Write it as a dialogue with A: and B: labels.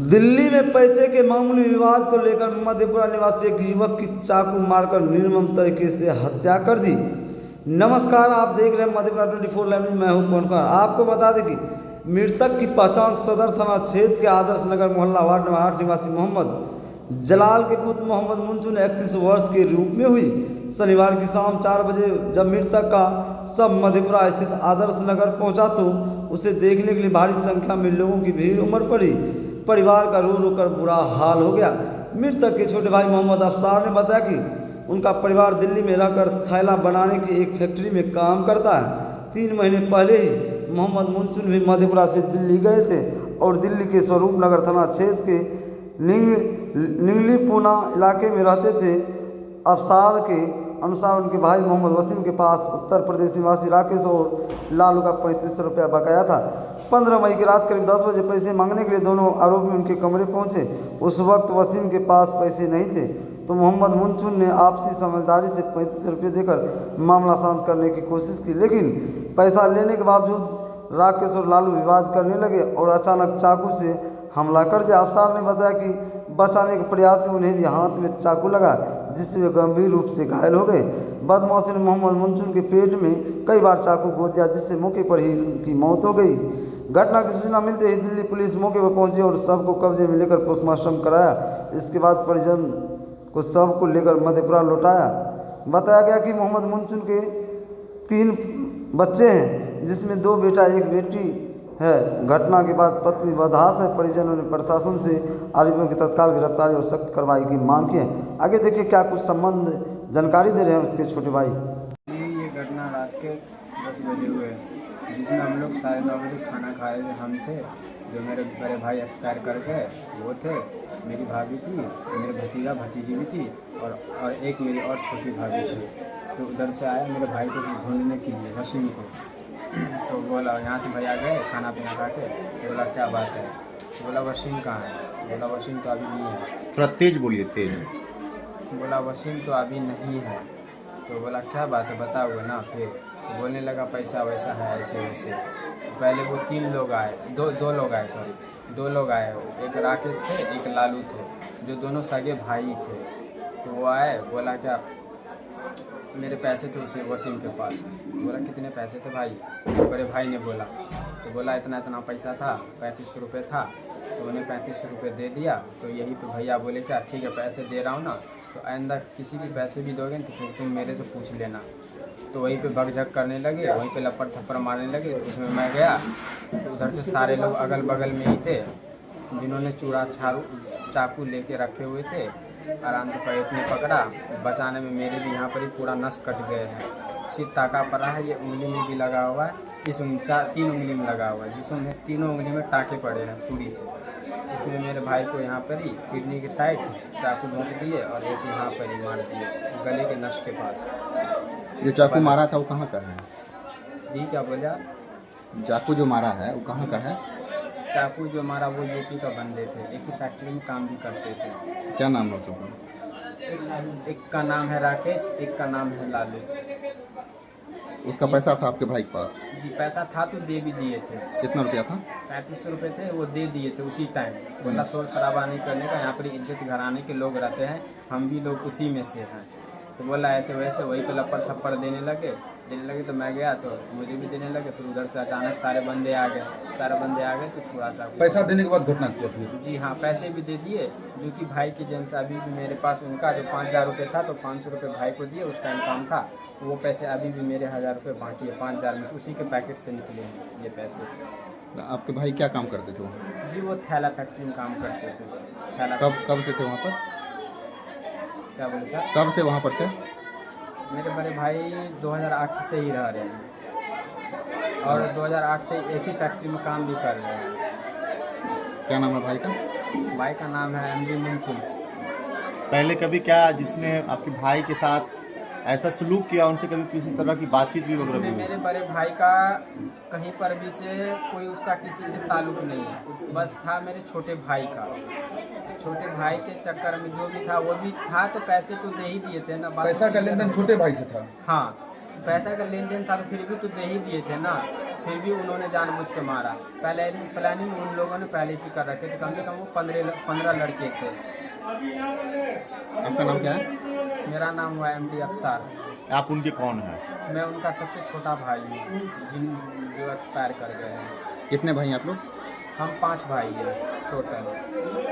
A: दिल्ली में पैसे के मामूली विवाद को लेकर मधेपुरा निवासी एक युवक की चाकू मारकर निर्मम तरीके से हत्या कर दी। नमस्कार, आप देख रहे हैं मधेपुरा 24 लाइव न्यूज। मैं हूं पवन कुमार। आपको बता दें कि मृतक की पहचान सदर थाना क्षेत्र के आदर्श नगर मोहल्ला वार्ड नंबर 8 निवासी मोहम्मद जलाल के पुत्र मोहम्मद मुंचू ने 31 वर्ष के रूप में हुई। शनिवार की शाम 4 बजे जब मृतक का शव मधेपुरा स्थित आदर्श नगर पहुंचा तो उसे देखने के लिए भारी संख्या में लोगों की भीड़ उमड़ पड़ी। परिवार का रो रो कर बुरा हाल हो गया। मृतक के छोटे भाई मोहम्मद अफसार ने बताया कि उनका परिवार दिल्ली में रहकर थैला बनाने की एक फैक्ट्री में काम करता है। 3 महीने पहले ही मोहम्मद मुंचुन भी मधेपुरा से दिल्ली गए थे और दिल्ली के स्वरूप नगर थाना क्षेत्र के निंगलीपुना इलाके में रहते थे। अफसार के अनुसार उनके भाई मोहम्मद वसीम के पास उत्तर प्रदेश निवासी राकेश और लालू का 3500 रुपया बकाया था। 15 मई की रात करीब 10 बजे पैसे मांगने के लिए दोनों आरोपी उनके कमरे पहुंचे। उस वक्त वसीम के पास पैसे नहीं थे तो मोहम्मद मुंचुन ने आपसी समझदारी से 3500 रुपये देकर मामला शांत करने की कोशिश की, लेकिन पैसा लेने के बावजूद राकेश और लालू विवाद करने लगे और अचानक चाकू से हमला कर दिया। अफसार ने बताया कि बचाने के प्रयास में उन्हें भी हाथ में चाकू लगा, जिससे वे गंभीर रूप से घायल हो गए। बदमाशों ने मोहम्मद मुंचुन के पेट में कई बार चाकू गोद दिया, जिससे मौके पर ही उनकी मौत हो गई। घटना की सूचना मिलते ही दिल्ली पुलिस मौके पर पहुंची और शव को कब्जे में लेकर पोस्टमार्टम कराया। इसके बाद परिजन को शव को लेकर मधेपुरा लौटाया। बताया गया कि मोहम्मद मुंचुन के 3 बच्चे हैं, जिसमें 2 बेटा 1 बेटी है। घटना के बाद पत्नी बदहास है। परिजनों ने प्रशासन से आरोपियों की तत्काल गिरफ्तारी और सख्त कार्रवाई की मांग की है। आगे देखिए क्या कुछ संबंध जानकारी दे रहे हैं उसके छोटे भाई।
B: ये घटना रात के 10 बजे हुए, जिसमें हम लोग 9:30 बजे खाना खा रहे थे। हम थे, जो मेरे बड़े भाई एक्सपायर कर गए वो थे, मेरी भाभी थी, मेरे भतीजा भतीजी भी थी और एक मेरी और छोटी भाभी थी। तो उधर से आया मेरे भाई को ढूंढने के लिए, वसीम को। तो बोला यहाँ से भैया गए खाना पीना खा के। बोला क्या बात है? बोला वसीम कहाँ है? बोला वसीम तो अभी नहीं है।
C: थोड़ा तेज बोलिए, तेज।
B: बोला वसीम तो अभी नहीं है। तो बोला क्या बात है, बताओगे ना। फिर बोलने लगा पैसा वैसा है ऐसे वैसे। पहले वो 3 लोग आए, दो लोग आए, सॉरी 2 लोग आए। एक राकेश थे, एक लालू थे, जो दोनों सगे भाई थे। तो वो आए, बोला क्या मेरे पैसे थे उसे वसीम के पास। बोला कितने पैसे थे भाई? बड़े भाई ने बोला। तो बोला इतना इतना पैसा था, 3500 रुपये था। तो उन्हें 3500 रुपये दे दिया। तो यही पे भैया बोले क्या ठीक है पैसे दे रहा हूँ ना, तो आइंदा किसी भी पैसे भी दोगे तो फिर तुम मेरे से पूछ लेना। तो वहीं पे भगझक करने लगे, वहीं पे लपड़ थप्पड़ मारने लगे। उसमें मैं गया तो उधर से सारे लोग अगल बगल में ही थे, जिन्होंने चूड़ा चाकू लेके रखे हुए थे। आराम से पैर ने पकड़ा, बचाने में मेरे भी यहाँ पर ही पूरा नस कट गए हैं। सिर टाका पड़ा है, ये उंगली में भी लगा हुआ है, इस 3 उंगली में लगा हुआ है, जिसमें तीनों उंगली में टाके पड़े हैं छुरी से। इसमें मेरे भाई को यहाँ पर ही किडनी की साइड चाकू भोंक दिए और एक यहाँ पर ही मार दिए, गले के नस के पास।
C: जो चाकू मारा था वो कहाँ का है?
B: जी क्या बोले आप?
C: चाकू जो मारा है वो कहाँ का है?
B: चाकू जो मारा वो यूपी का बंदे थे, एक ही फैक्ट्री में काम भी करते थे।
C: क्या नाम है उसका?
B: एक का नाम है राकेश, एक का नाम है लालू।
C: उसका पैसा था आपके भाई के पास?
B: जी पैसा था तो दे भी दिए थे।
C: कितना रुपया था?
B: 3500 रुपये थे, वो दे दिए थे उसी टाइम। बोला शोर शराबा नहीं करने का, यहाँ पर इज्जत घराने के लोग रहते हैं, हम भी लोग उसी में से हैं। तो बोला ऐसे वैसे, वहीं पे लपड़ थप्पड़ देने लगे। तो मैं गया तो मुझे भी देने लगे। फिर उधर से अचानक सारे बंदे आ गए तो छुड़ा चाकू।
D: पैसा देने के बाद घटना किया फिर?
B: जी हाँ, पैसे भी दे दिए, जो कि भाई की एजेंसी अभी भी मेरे पास, उनका जो 5000 रुपये था तो 500 रुपये भाई को दिए, उस टाइम काम था। वो पैसे अभी भी मेरे 1000 रुपये बाकी है, 5000 में उसी के पैकेट से निकले हैं ये पैसे।
C: आपके भाई क्या काम करते थे वो?
B: जी वो थैला फैक्ट्री में काम करते थे। थैला
C: कब से थे वहाँ पर?
B: क्या बोले सर?
C: कब से वहाँ पर थे?
B: मेरे बड़े भाई 2008 से ही रह रहे हैं और 2008 से एक ही फैक्ट्री में काम भी कर रहे हैं।
C: क्या नाम है भाई का?
B: भाई का नाम है एमडी मुंचुन।
E: पहले कभी क्या जिसने आपके भाई के साथ ऐसा सलूक किया, उनसे कभी किसी तरह की बातचीत भी वगैरह
B: इसमें
E: हुई?
B: मेरे बड़े भाई का कहीं पर भी से कोई उसका किसी से ताल्लुक नहीं है, बस था मेरे छोटे भाई का। छोटे भाई के चक्कर में जो भी था वो भी था, तो पैसे तो दे ही दिए थे ना।
D: पैसा का लेन देन छोटे भाई से था?
B: हाँ, पैसा का लेन देन था तो फिर भी तो दे ही दिए थे ना। फिर भी उन्होंने जानबूझ के मारा। पहले प्लानिंग उन लोगों ने पहले से कर रखे थे, कम से कम वो 15 लड़के थे।
C: आपका नाम क्या है?
B: मेरा नाम हुआ MD अफसार।
E: आप उनके कौन हैं?
B: मैं उनका सबसे छोटा भाई हूँ, जो एक्सपायर कर गए हैं।
C: कितने भाई हैं आप लोग?
B: हम 5 भाई हैं टोटल।